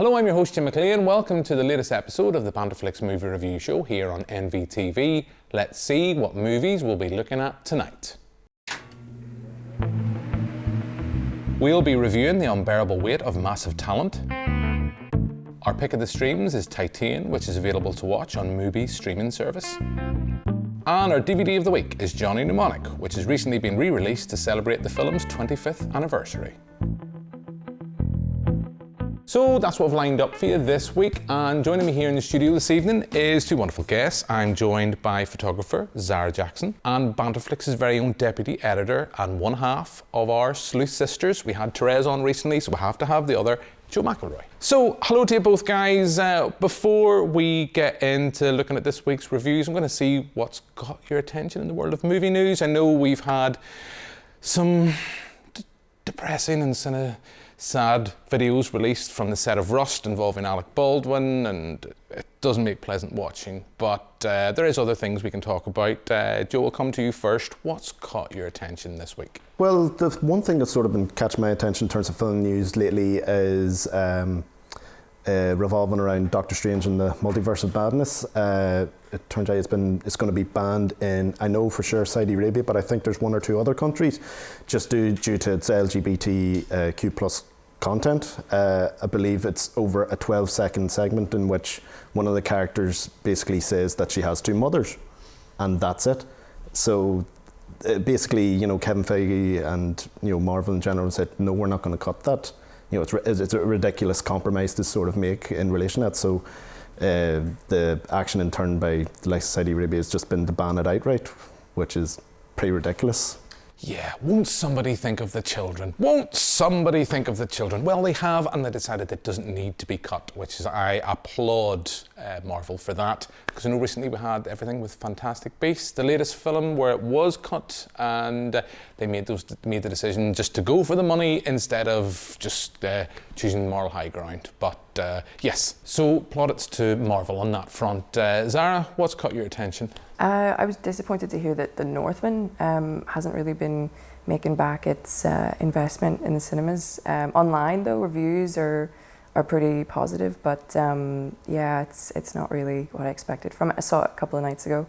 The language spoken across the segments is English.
Hello, I'm your host Joe McElroy and welcome to the latest episode of the BanterFlix movie review show here on NvTv. Let's see what movies we'll be looking at tonight. We'll be reviewing The Unbearable Weight of Massive Talent. Our pick of the streams is Titane, which is available to watch on Mubi's streaming service. And our DVD of the week is Johnny Mnemonic, which has recently been re-released to celebrate the film's 25th anniversary. So that's what I've lined up for you this week, and joining me here in the studio this evening is two wonderful guests. I'm joined by photographer Zara Jackson and BanterFlix's very own deputy editor and one half of our sleuth sisters. We had Therese on recently, so we have to have the other, Joe McElroy. So hello to you both guys. Before we get into looking at this week's reviews, I'm going to see what's got your attention in the world of movie news. I know we've had some depressing and kind of sad videos released from the set of Rust involving Alec Baldwin, and it doesn't make pleasant watching, but there is other things we can talk about. Joe, will come to you first. What's caught your attention this week? Well, the one thing that's sort of been catching my attention in terms of film news lately is revolving around Doctor Strange and the Multiverse of Madness. It turns out it's going to be banned in, I know for sure, Saudi Arabia, but I think there's one or two other countries just due to its LGBTQ plus content. I believe it's over a 12-second segment in which one of the characters basically says that she has two mothers, and that's it. So basically, Kevin Feige and Marvel in general said, no, we're not going to cut that. It's a ridiculous compromise to sort of make in relation to that. So the action in turn by the likes of Saudi Arabia has just been to ban it outright, which is pretty ridiculous. Yeah, won't somebody think of the children? Won't somebody think of the children? Well, they have, and they decided it doesn't need to be cut, which is, I applaud Marvel for that. Because I know recently we had everything with Fantastic Beasts, the latest film where it was cut, and they made the decision just to go for the money instead of just choosing moral high ground. But yes, so plaudits to Marvel on that front. Zara, what's caught your attention? I was disappointed to hear that the Northman hasn't really been making back its investment in the cinemas. Online though, reviews are pretty positive, but yeah, it's not really what I expected from it. I saw it a couple of nights ago,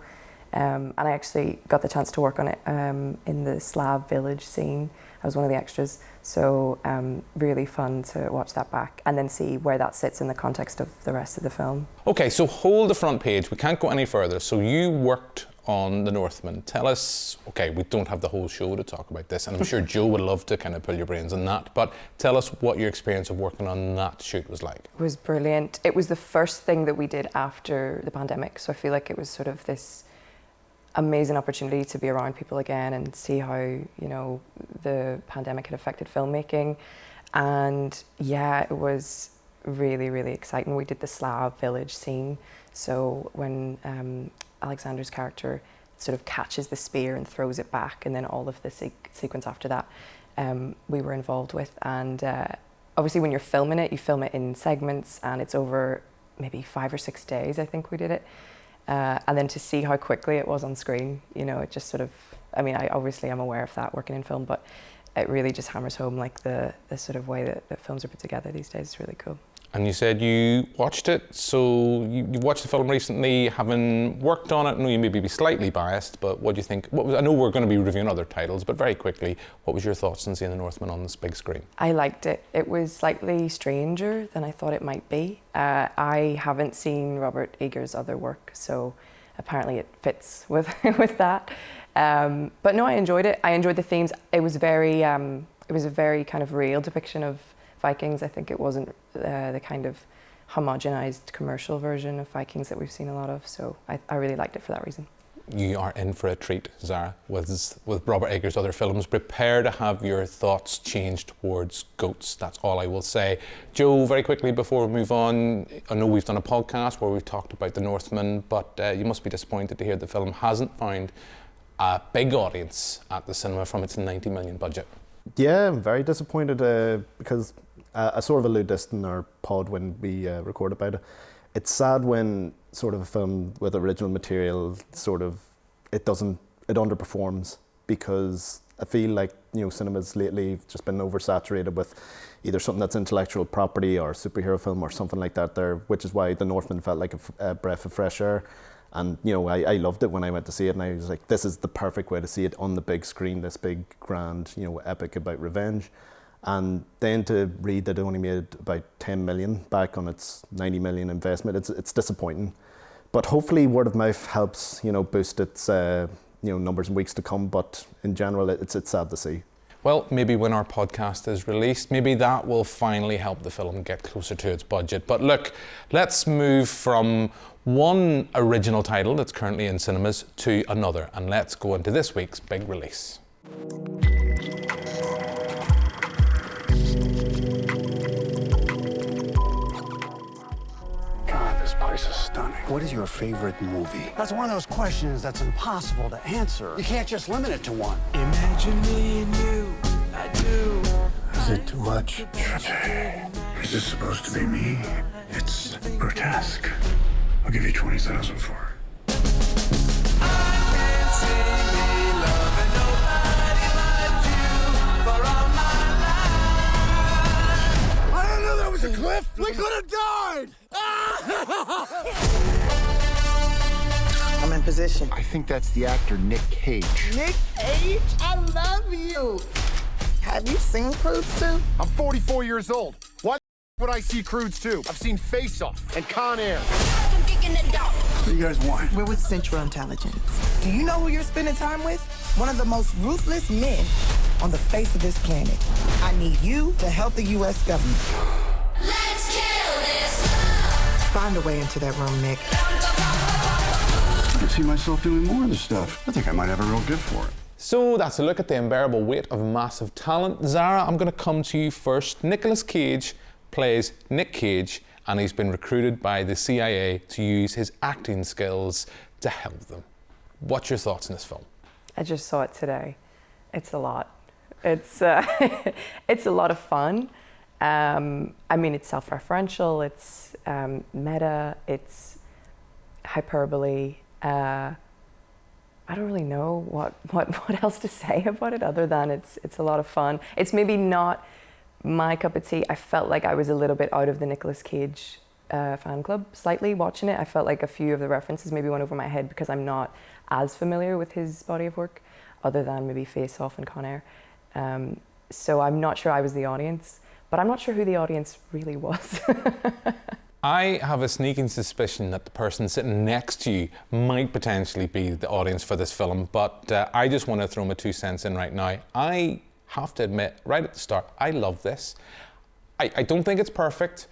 and I actually got the chance to work on it in the Slav village scene. I was one of the extras, so really fun to watch that back and then see where that sits in the context of the rest of the film. Okay, so hold the front page. We can't go any further. So you worked on The Northman. Tell us, okay, we don't have the whole show to talk about this, and I'm sure Joe would love to kind of pull your brains on that, but tell us what your experience of working on that shoot was like. It was brilliant. It was the first thing that we did after the pandemic, so I feel like it was sort of this amazing opportunity to be around people again and see how the pandemic had affected filmmaking. And yeah, it was really, really exciting. We did the Slav village scene, so when Alexander's character sort of catches the spear and throws it back, and then all of the sequence after that we were involved with. And obviously when you're filming it, you film it in segments, and it's over maybe 5 or 6 days, I think we did it. And then to see how quickly it was on screen, it just sort of, I mean, I obviously am aware of that working in film, but it really just hammers home like the sort of way that films are put together these days. Is really cool. And you said you watched it, so you watched the film recently, having worked on it. I know you may be slightly biased, but what do you think? I know we're going to be reviewing other titles, but very quickly, what was your thoughts on seeing The Northman on this big screen? I liked it. It was slightly stranger than I thought it might be. I haven't seen Robert Eggers' other work, so apparently it fits with with that. But no, I enjoyed it. I enjoyed the themes. It was a very kind of real depiction of Vikings. I think it wasn't the kind of homogenized commercial version of Vikings that we've seen a lot of, so I really liked it for that reason. You are in for a treat, Zara, with Robert Eggers' other films. Prepare to have your thoughts change towards goats. That's all I will say. Joe, very quickly before we move on, I know we've done a podcast where we've talked about The Northman, but you must be disappointed to hear the film hasn't found a big audience at the cinema from its 90 million budget. Yeah, I'm very disappointed because I sort of alluded this in our pod when we recorded about it. It's sad when sort of a film with original material it underperforms, because I feel like, you know, cinemas lately have just been oversaturated with either something that's intellectual property or superhero film or something like that there, which is why The Northman felt like a breath of fresh air. And, you know, I loved it when I went to see it, and I was like, this is the perfect way to see it on the big screen, this big, grand, you know, epic about revenge. And then to read that it only made about 10 million back on its 90 million investment, it's disappointing. But hopefully word of mouth helps, you know, boost its numbers in weeks to come. But in general, it's sad to see. Well, maybe when our podcast is released, maybe that will finally help the film get closer to its budget. But look, let's move from one original title that's currently in cinemas to another, and let's go into this week's big release. This place is stunning. What is your favorite movie? That's one of those questions that's impossible to answer. You can't just limit it to one. Imagine me and you, I do. Is it too much? Is this supposed to be me? It's grotesque. I'll give you 20,000 for it. I can't see me loving nobody but you for all my life. I didn't know that was a cliff. We could have died. I'm in position. I think that's the actor Nick Cage. Nick Cage, I love you. Have you seen Cruise 2? I'm 44 years old. Why would I see Cruise 2? I've seen Face Off and Con Air. What do you guys want? We're with Central Intelligence. Do you know who you're spending time with? One of the most ruthless men on the face of this planet. I need you to help the U.S. government. Let's kill this love. Find a way into that room, Nick. I can see myself doing more of this stuff. I think I might have a real gift for it. So that's a look at the unbearable weight of massive talent. Zara, I'm going to come to you first. Nicolas Cage plays Nick Cage, and he's been recruited by the CIA to use his acting skills to help them. What's your thoughts on this film? I just saw it today. It's a lot. It's it's a lot of fun. I mean, it's self-referential, it's meta, it's hyperbole. I don't really know what else to say about it other than it's a lot of fun. It's maybe not my cup of tea. I felt like I was a little bit out of the Nicolas Cage fan club slightly watching it. I felt like a few of the references maybe went over my head because I'm not as familiar with his body of work other than maybe Face Off and Con Air. So I'm not sure I was the audience, but I'm not sure who the audience really was. I have a sneaking suspicion that the person sitting next to you might potentially be the audience for this film, but I just want to throw my 2 cents in right now. I have to admit, right at the start, I love this. I don't think it's perfect.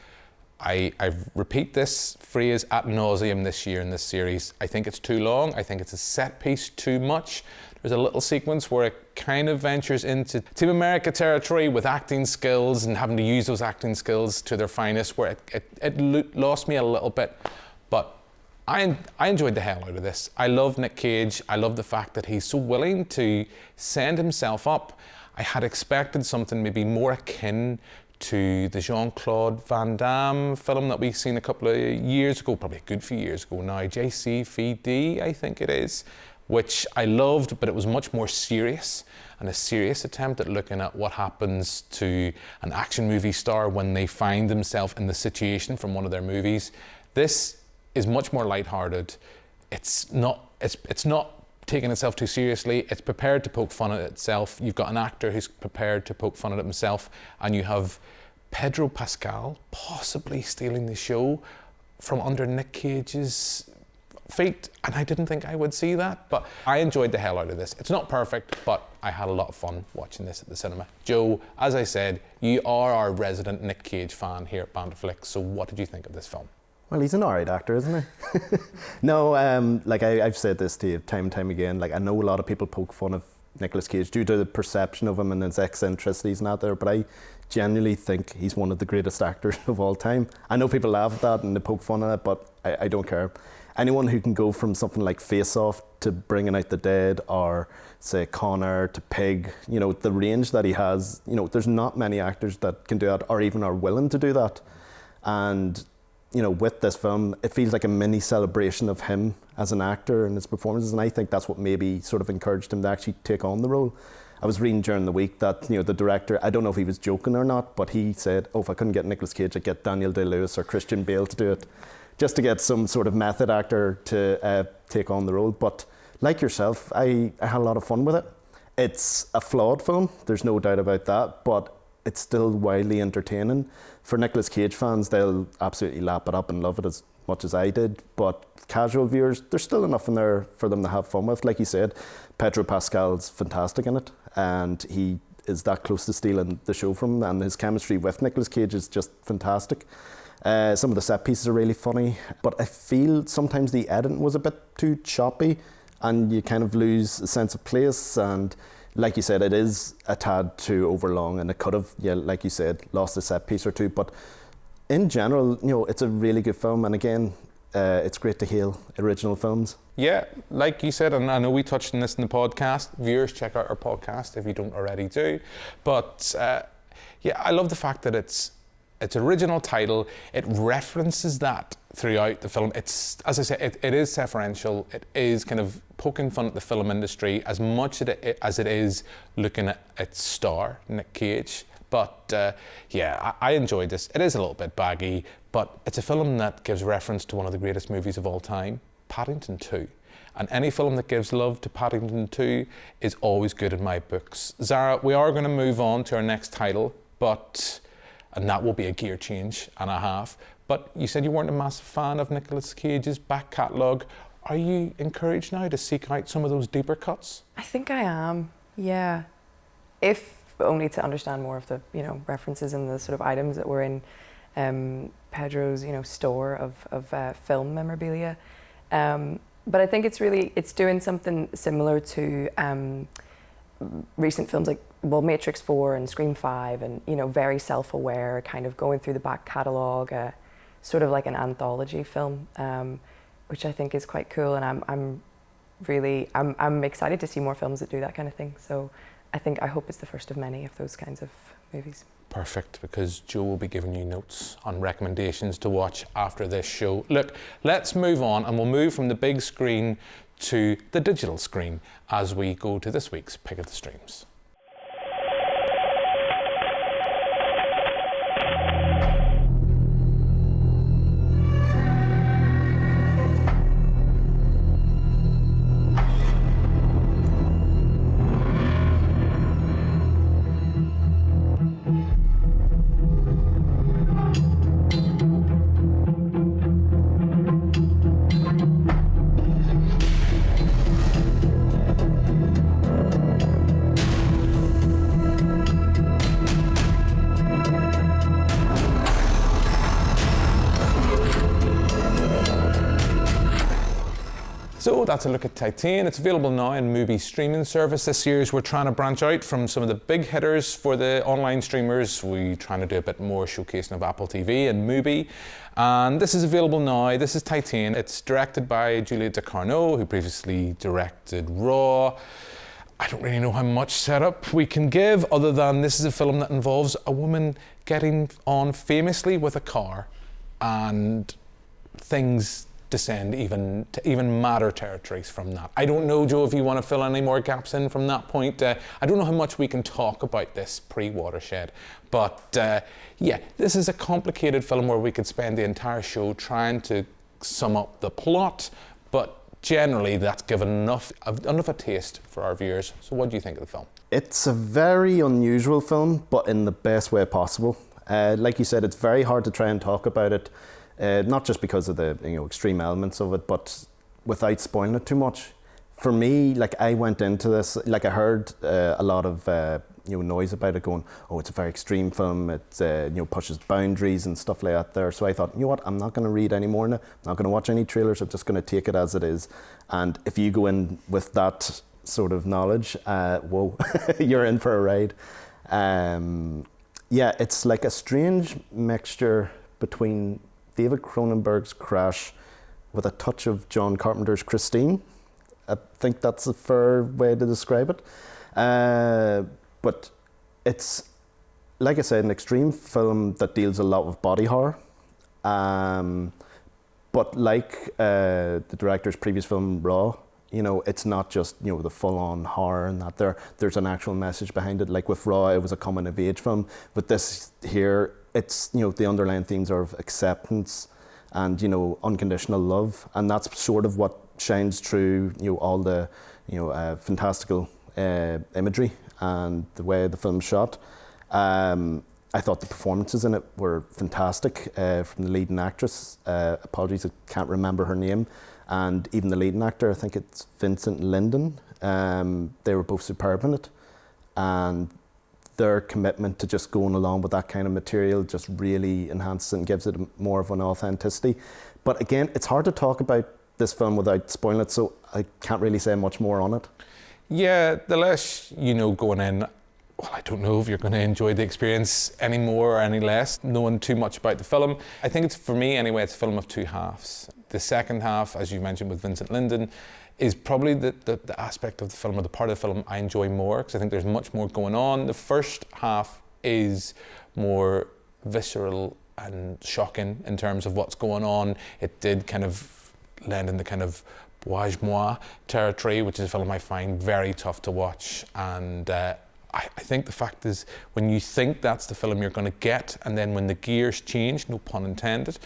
I repeat this phrase ad nauseum this year in this series. I think it's too long. I think it's a set piece too much. There's a little sequence where it kind of ventures into Team America territory with acting skills and having to use those acting skills to their finest, where it lost me a little bit. But I enjoyed the hell out of this. I love Nick Cage. I love the fact that he's so willing to send himself up. I had expected something maybe more akin to the Jean-Claude Van Damme film that we've seen a couple of years ago, probably a good few years ago now, JCVD, I think it is, which I loved, but it was much more serious, and a serious attempt at looking at what happens to an action movie star when they find themselves in the situation from one of their movies. This is much more lighthearted. It's not taking itself too seriously. It's prepared to poke fun at itself. You've got an actor who's prepared to poke fun at himself, and you have Pedro Pascal possibly stealing the show from under Nick Cage's feet, and I didn't think I would see that, but I enjoyed the hell out of this. It's not perfect, but I had a lot of fun watching this at the cinema. Joe, as I said, you are our resident Nick Cage fan here at BanterFlix, so what did you think of this film? Well, he's an alright actor, isn't he? No, like I've said this to you time and time again, like I know a lot of people poke fun of Nicolas Cage due to the perception of him and his eccentricities and that there, but I genuinely think he's one of the greatest actors of all time. I know people laugh at that and they poke fun at it, but I don't care. Anyone who can go from something like Face Off to Bringing Out the Dead or say Con Air to Pig, you know, the range that he has, you know, there's not many actors that can do that or even are willing to do that. And you know, with this film, it feels like a mini celebration of him as an actor and his performances, and I think that's what maybe sort of encouraged him to actually take on the role. I was reading during the week that the director, I don't know if he was joking or not, but he said, "Oh, if I couldn't get Nicolas Cage, I'd get Daniel Day-Lewis or Christian Bale to do it, just to get some sort of method actor to take on the role." But like yourself, I had a lot of fun with it. It's a flawed film, there's no doubt about that, but it's still wildly entertaining. For Nicolas Cage fans, they'll absolutely lap it up and love it as much as I did, but casual viewers, there's still enough in there for them to have fun with. Like you said, Pedro Pascal's fantastic in it, and he is that close to stealing the show from him, and his chemistry with Nicolas Cage is just fantastic. Some of the set pieces are really funny, but I feel sometimes the editing was a bit too choppy, and you kind of lose a sense of place. And like you said, it is a tad too overlong, and it could have, like you said, lost a set piece or two. But in general, it's a really good film, and again, it's great to hail original films. Yeah, like you said, and I know we touched on this in the podcast. Viewers, check out our podcast if you don't already do. But I love the fact that it's original title. It references that throughout the film. It's, as I said, it is self-referential. It is kind of poking fun at the film industry as much as it is looking at its star, Nick Cage. But I enjoyed this. It is a little bit baggy, but it's a film that gives reference to one of the greatest movies of all time, Paddington 2. And any film that gives love to Paddington 2 is always good in my books. Zara, we are going to move on to our next title, and that will be a gear change and a half. But you said you weren't a massive fan of Nicolas Cage's back catalogue. Are you encouraged now to seek out some of those deeper cuts? I think I am, yeah. If only to understand more of the references and the sort of items that were in Pedro's store of film memorabilia. But I think it's doing something similar to recent films like Matrix 4 and Scream 5, and very self-aware, kind of going through the back catalogue, sort of like an anthology film, which I think is quite cool. And I'm excited to see more films that do that kind of thing. So I hope it's the first of many of those kinds of movies. Perfect, because Joe will be giving you notes on recommendations to watch after this show. Look, let's move on, and we'll move from the big screen to the digital screen as we go to this week's Pick of the Streams. So that's a look at Titane. It's available now in Mubi streaming service. This year we're trying to branch out from some of the big hitters for the online streamers. We're trying to do a bit more showcasing of Apple TV and Mubi. And this is available now. This is Titane. It's directed by Julia Ducournau, who previously directed Raw. I don't really know how much setup we can give, other than this is a film that involves a woman getting on famously with a car, and things descend to even madder territories from that. I don't know, Joe, if you want to fill any more gaps in from that point. I don't know how much we can talk about this pre-Watershed, but this is a complicated film where we could spend the entire show trying to sum up the plot, but generally that's given enough a taste for our viewers. So what do you think of the film? It's a very unusual film, but in the best way possible. Like you said, it's very hard to try and talk about it, not just because of the extreme elements of it, but without spoiling it too much. For me, I went into this, I heard a lot of noise about it, going, oh, it's a very extreme film, it pushes boundaries and stuff like that there. So I thought, you know what, I'm not going to read any more now, I'm not going to watch any trailers, I'm just going to take it as it is. And if you go in with that sort of knowledge, whoa, you're in for a ride. It's like a strange mixture between David Cronenberg's Crash with a touch of John Carpenter's Christine. I think that's a fair way to describe it. But it's, like I said, an extreme film that deals a lot with body horror. But like the director's previous film, Raw, You know, it's not just, you know, the full-on horror and that. There's an actual message behind it. Like with Raw, it was a coming-of-age film. With this here, it's, you know, the underlying themes are of acceptance and, you know, unconditional love. And that's sort of what shines through, you know, all the, you know, fantastical imagery and the way the film's shot. I thought the performances in it were fantastic from the leading actress. Apologies, I can't remember her name. And even the leading actor, I think it's Vincent Linden. They were both superb in it. And their commitment to just going along with that kind of material just really enhances it and gives it more of an authenticity. But again, it's hard to talk about this film without spoiling it, so I can't really say much more on it. Yeah, the less you know going in, well, I don't know if you're going to enjoy the experience any more or any less, knowing too much about the film. I think it's, for me anyway, it's a film of two halves. The second half, as you mentioned with Vincent Linden, is probably the aspect of the film, or the part of the film I enjoy more, because I think there's much more going on. The first half is more visceral and shocking in terms of what's going on. It did kind of land in the kind of bourgeois territory, which is a film I find very tough to watch. And I think the fact is, when you think that's the film you're going to get, and then when the gears change, no pun intended,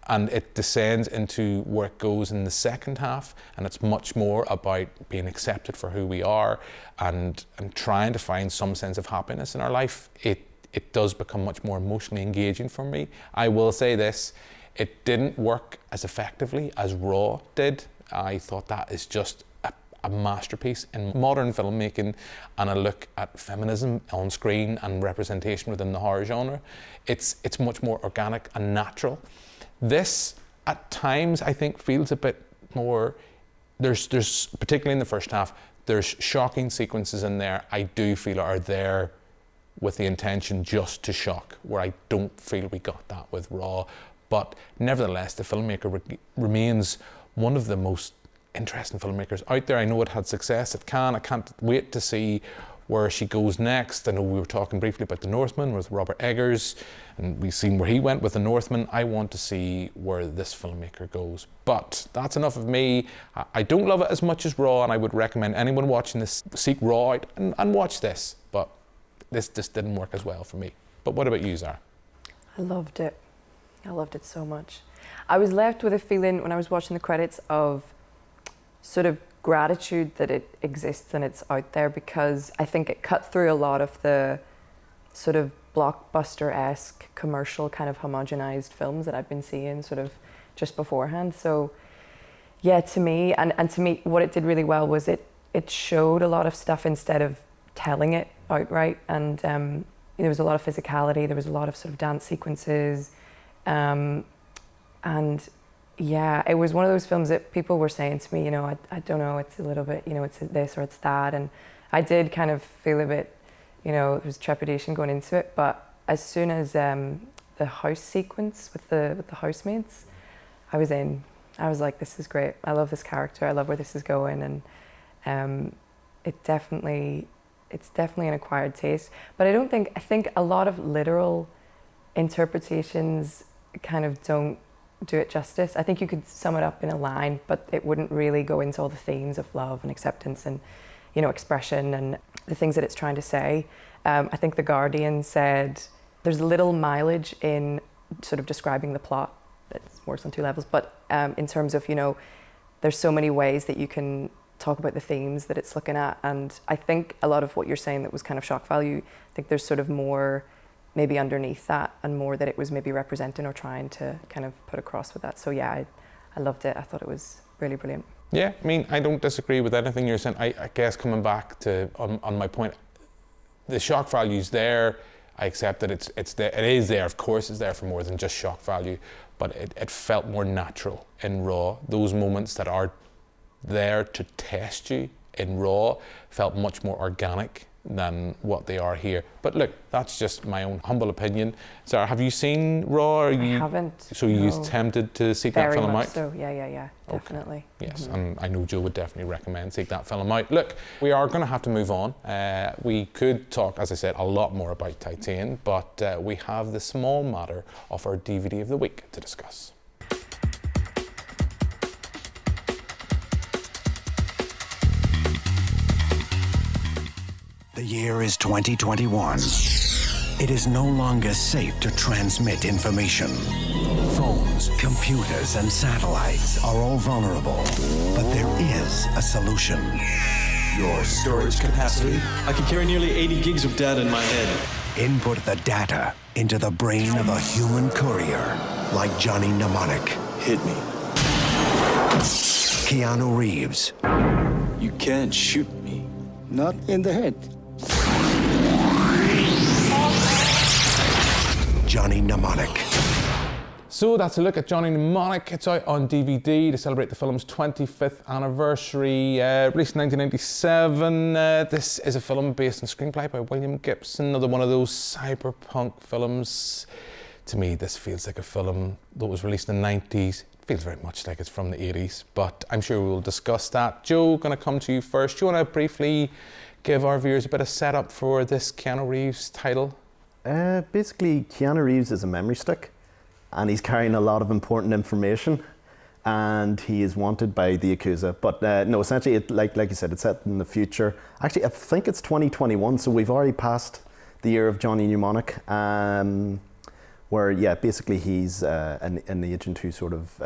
and it descends into where it goes in the second half, and it's much more about being accepted for who we are and trying to find some sense of happiness in our life, it does become much more emotionally engaging for me. I will say this, it didn't work as effectively as Raw did. I thought that is just a masterpiece in modern filmmaking and a look at feminism on screen and representation within the horror genre. It's much more organic and natural. This, at times, I think feels a bit more, there's particularly in the first half, there's shocking sequences in there I do feel are there with the intention just to shock, where I don't feel we got that with Raw. But nevertheless, the filmmaker remains one of the most interesting filmmakers out there. I know it had success at Cannes. I can't wait to see where she goes next. I know we were talking briefly about The Northman with Robert Eggers, and we've seen where he went with The Northman. I want to see where this filmmaker goes. But that's enough of me. I don't love it as much as Raw, and I would recommend anyone watching this seek Raw out and watch this. But this just didn't work as well for me. But what about you, Zara? I loved it. I loved it so much. I was left with a feeling when I was watching the credits of sort of gratitude that it exists and it's out there, because I think it cut through a lot of the sort of blockbuster-esque commercial kind of homogenized films that I've been seeing sort of just beforehand. So yeah, to me, and to me, what it did really well was it showed a lot of stuff instead of telling it outright. And there was a lot of physicality, there was a lot of sort of dance sequences, and yeah, it was one of those films that people were saying to me, you know, I don't know, it's a little bit, you know, it's this or it's that. And I did kind of feel a bit, you know, there was trepidation going into it. But as soon as the house sequence with the housemaids, I was in. I was like, this is great. I love this character. I love where this is going. And it's definitely an acquired taste. But I think a lot of literal interpretations kind of don't do it justice. I think you could sum it up in a line, but it wouldn't really go into all the themes of love and acceptance and, you know, expression and the things that it's trying to say. I think The Guardian said there's little mileage in sort of describing the plot. That works on two levels, but in terms of, you know, there's so many ways that you can talk about the themes that it's looking at. And I think a lot of what you're saying that was kind of shock value, I think there's sort of more maybe underneath that, and more that it was maybe representing or trying to kind of put across with that. So yeah, I loved it. I thought it was really brilliant. Yeah, I mean, I don't disagree with anything you're saying. I guess coming back to on my point, the shock value's there. I accept that it's there. It is there, of course. It's there for more than just shock value, but it felt more natural in Raw. Those moments that are there to test you in Raw felt much more organic than what they are here. But look, that's just my own humble opinion. Sarah, have you seen Raw? I haven't. So you're tempted to seek that film out? Very much so, yeah, definitely. Okay. Yes, and I know Joe would definitely recommend seek that film out. Look, we are going to have to move on. We could talk, as I said, a lot more about Titane, but we have the small matter of our DVD of the week to discuss. The year is 2021. It is no longer safe to transmit information. Phones, computers, and satellites are all vulnerable. But there is a solution. Your storage capacity? I can carry nearly 80 gigs of data in my head. Input the data into the brain of a human courier, like Johnny Mnemonic. Hit me. Keanu Reeves. You can't shoot me. Not in the head. Johnny Mnemonic. So that's a look at Johnny Mnemonic. It's out on DVD to celebrate the film's 25th anniversary. Released in 1997. This is a film based on a screenplay by William Gibson, another one of those cyberpunk films. To me, this feels like a film that was released in the 90s. It feels very much like it's from the 80s, but I'm sure we'll discuss that. Joe, going to come to you first. Do you want to briefly give our viewers a bit of setup for this Keanu Reeves title? Basically, Keanu Reeves is a memory stick, and he's carrying a lot of important information, and he is wanted by the Yakuza. But no, essentially, like you said, it's set in the future. Actually, I think it's 2021, so we've already passed the year of Johnny Mnemonic, where, yeah, basically he's an agent who sort of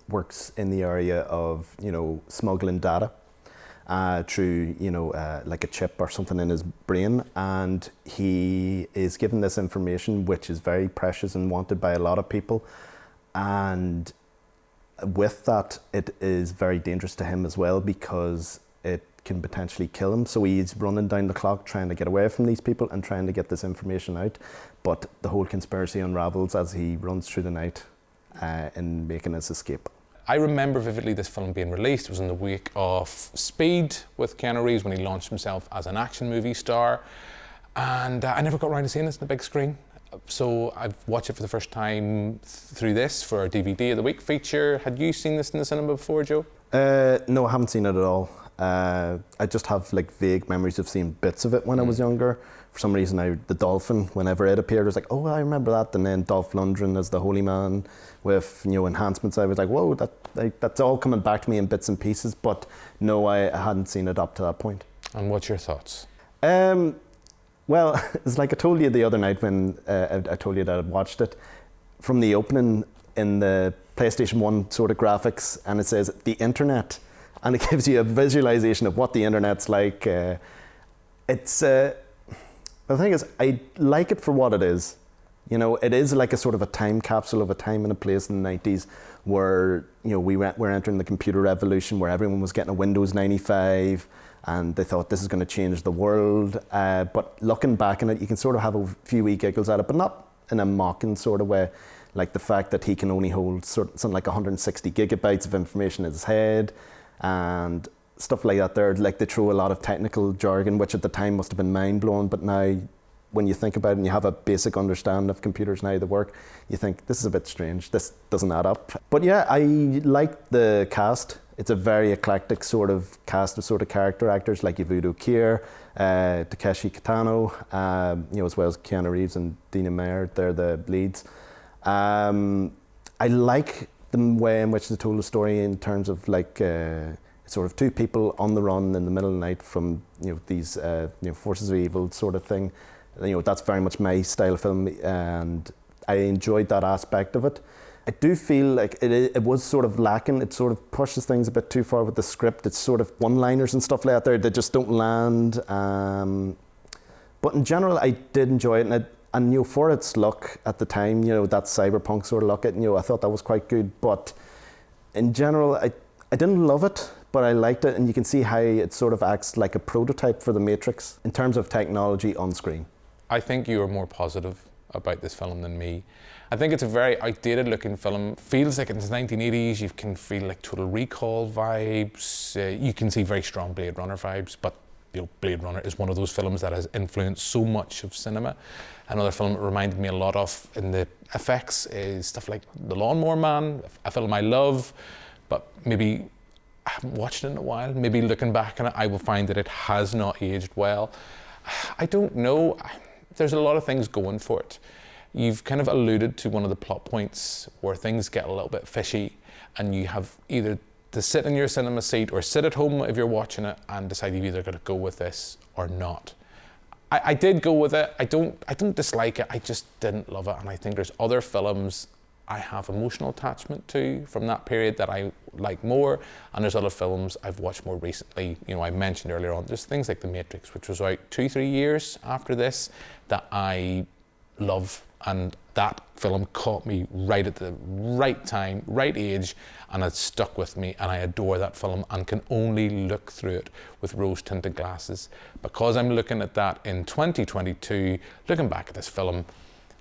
works in the area of, smuggling data through, like a chip or something in his brain, and he is given this information which is very precious and wanted by a lot of people, and with that it is very dangerous to him as well because it can potentially kill him. So he's running down the clock trying to get away from these people and trying to get this information out, but the whole conspiracy unravels as he runs through the night in making his escape. I remember vividly this film being released. It was in the week of Speed with Keanu Reeves when he launched himself as an action movie star. And I never got around to seeing this on the big screen. So I've watched it for the first time through this for our DVD of the Week feature. Had you seen this in the cinema before, Joe? No, I haven't seen it at all. I just have like vague memories of seeing bits of it when I was younger. For some reason, the dolphin, whenever it appeared, I was like, oh, I remember that. And then Dolph Lundgren as the holy man with enhancements. I was like, whoa, that's all coming back to me in bits and pieces. But no, I hadn't seen it up to that point. And what's your thoughts? Well, it's like I told you the other night when I told you that I'd watched it. From the opening in the PlayStation 1 sort of graphics, and it says the internet, and it gives you a visualization of what the internet's like. The thing is, I like it for what it is. It is like a sort of a time capsule of a time and a place in the 90s where, we're entering the computer revolution, where everyone was getting a Windows 95 and they thought this is going to change the world. But looking back on it, you can sort of have a few wee giggles at it, but not in a mocking sort of way. Like the fact that he can only hold something like 160 gigabytes of information in his head and stuff like that there. Like they throw a lot of technical jargon, which at the time must have been mind-blowing, but now when you think about it and you have a basic understanding of computers and how they work, you think this is a bit strange, this doesn't add up. But yeah, I like the cast. It's a very eclectic sort of cast of sort of character actors like Yvudo Kier, Takeshi Kitano, as well as Keanu Reeves and Dina Meyer. They're the leads. I like the way in which they told the story in terms of like sort of two people on the run in the middle of the night from these forces of evil sort of thing. That's very much my style of film, and I enjoyed that aspect of it. I do feel like it was sort of lacking. It sort of pushes things a bit too far with the script. It's sort of one-liners and stuff like that there that just don't land. But in general, I did enjoy it, and for its look at the time, that cyberpunk sort of look, I thought that was quite good. But in general, I didn't love it, but I liked it, and you can see how it sort of acts like a prototype for the Matrix in terms of technology on screen. I think you are more positive about this film than me. I think it's a very outdated looking film. Feels like it's the 1980s. You can feel like Total Recall vibes. You can see very strong Blade Runner vibes, but Blade Runner is one of those films that has influenced so much of cinema. Another film that reminded me a lot of in the effects is stuff like The Lawnmower Man, a film I love, but maybe I haven't watched it in a while. Maybe looking back on it, I will find that it has not aged well. I don't know. There's a lot of things going for it. You've kind of alluded to one of the plot points where things get a little bit fishy, and you have either to sit in your cinema seat or sit at home if you're watching it and decide you've either got to go with this or not. I did go with it. I don't dislike it. I just didn't love it. And I think there's other films I have emotional attachment to from that period that I like more. And there's other films I've watched more recently. You know, I mentioned earlier on, there's things like The Matrix, which was out 2-3 years after this, that I love. And that film caught me right at the right time, right age, and it stuck with me, and I adore that film and can only look through it with rose-tinted glasses. Because I'm looking at that in 2022, looking back at this film,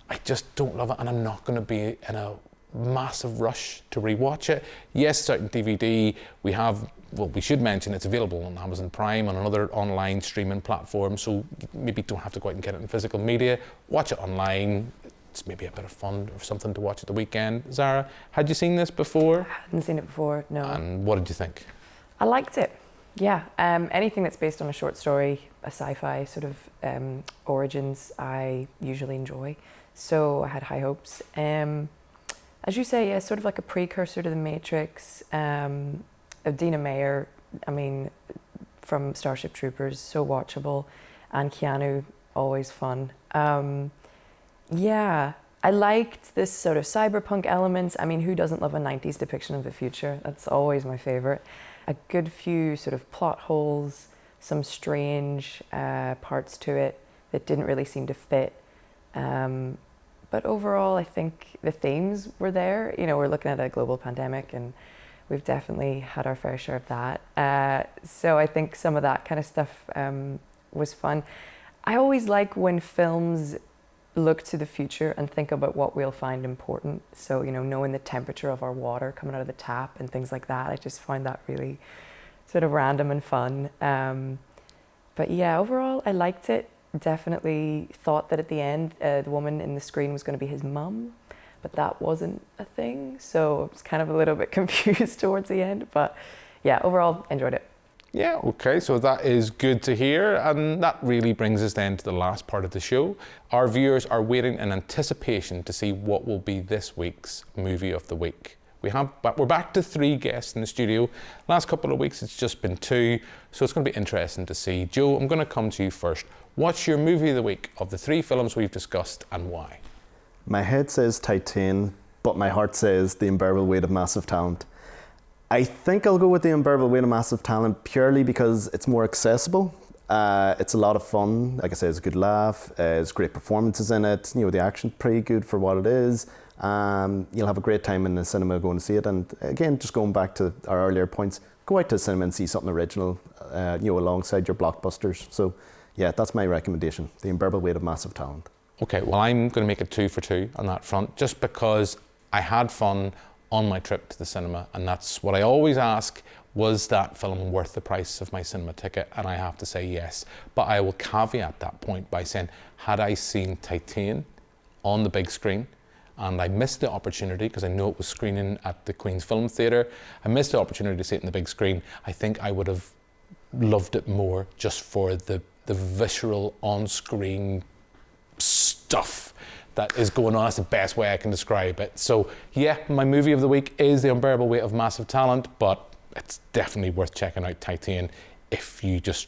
I just don't love it, and I'm not going to be in a massive rush to rewatch it. Yes, it's out in DVD. We should mention it's available on Amazon Prime and another online streaming platform, so you maybe don't have to go out and get it in physical media. Watch it online. It's maybe a bit of fun or something to watch at the weekend. Zara, had you seen this before? I hadn't seen it before, no. And what did you think? I liked it, yeah. Anything that's based on a short story, a sci-fi sort of origins, I usually enjoy. So I had high hopes. As you say, yeah, sort of like a precursor to The Matrix. Dina Meyer, I mean, from Starship Troopers, so watchable. And Keanu, always fun. Yeah, I liked this sort of cyberpunk elements. I mean, who doesn't love a 90s depiction of the future? That's always my favorite. A good few sort of plot holes, some strange parts to it that didn't really seem to fit. But overall, I think the themes were there. You know, we're looking at a global pandemic and we've definitely had our fair share of that. So I think some of that kind of stuff was fun. I always like when films look to the future and think about what we'll find important. So, you know, knowing the temperature of our water coming out of the tap and things like that, I just find that really sort of random and fun. But yeah, overall, I liked it. Definitely thought that at the end, the woman in the screen was going to be his mum, but that wasn't a thing. So I was kind of a little bit confused towards the end. But yeah, overall, enjoyed it. Yeah, okay, so that is good to hear, and that really brings us then to the last part of the show. Our viewers are waiting in anticipation to see what will be this week's movie of the week. We're back to 3 guests in the studio. Last couple of weeks it's just been 2, so it's going to be interesting to see. Joe, I'm going to come to you first. What's your movie of the week of the 3 films we've discussed, and why? My head says Titane, but my heart says The Unbearable Weight of Massive Talent. I think I'll go with The Unbearable Weight of Massive Talent purely because it's more accessible. It's a lot of fun. Like I said, it's a good laugh. There's great performances in it. You know, the action's pretty good for what it is. You'll have a great time in the cinema going to see it. And again, just going back to our earlier points, go out to the cinema and see something original, you know, alongside your blockbusters. So yeah, that's my recommendation, The Unbearable Weight of Massive Talent. Okay, well, I'm going to make it 2 for 2 on that front, just because I had fun on my trip to the cinema, and that's what I always ask: was that film worth the price of my cinema ticket? And I have to say yes, but I will caveat that point by saying, had I seen Titane on the big screen, and I missed the opportunity because I know it was screening at the Queen's Film Theatre, I missed the opportunity to see it in the big screen, I think I would have loved it more just for the visceral on-screen stuff that is going on. That's the best way I can describe it. So yeah, my movie of the week is The Unbearable Weight of Massive Talent, but it's definitely worth checking out Titane if you just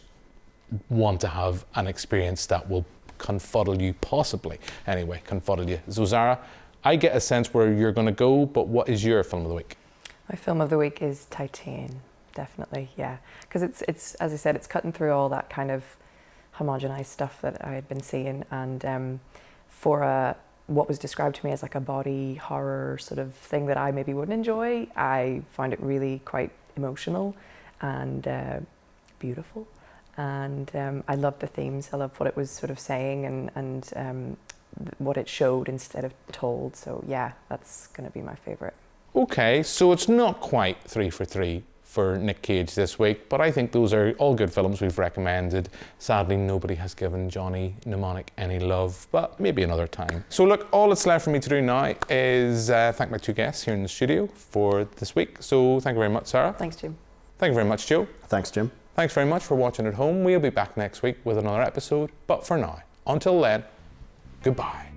want to have an experience that will confuddle you, possibly. Anyway, confuddle you. So Zara, I get a sense where you're going to go, but what is your film of the week? My film of the week is Titane, definitely, yeah. Because it's as I said, it's cutting through all that kind of homogenized stuff that I had been seeing, and for what was described to me as like a body horror sort of thing that I maybe wouldn't enjoy, I find it really quite emotional and beautiful. And I loved the themes. I loved what it was sort of saying and what it showed instead of told. So yeah, that's going to be my favorite. Okay, so it's not quite 3 for 3 for Nick Cage this week, but I think those are all good films we've recommended. Sadly, nobody has given Johnny Mnemonic any love, but maybe another time. So look, all that's left for me to do now is thank my 2 guests here in the studio for this week. So thank you very much, Sarah. Thanks, Jim. Thank you very much, Joe. Thanks, Jim. Thanks very much for watching at home. We'll be back next week with another episode, but for now, until then, goodbye.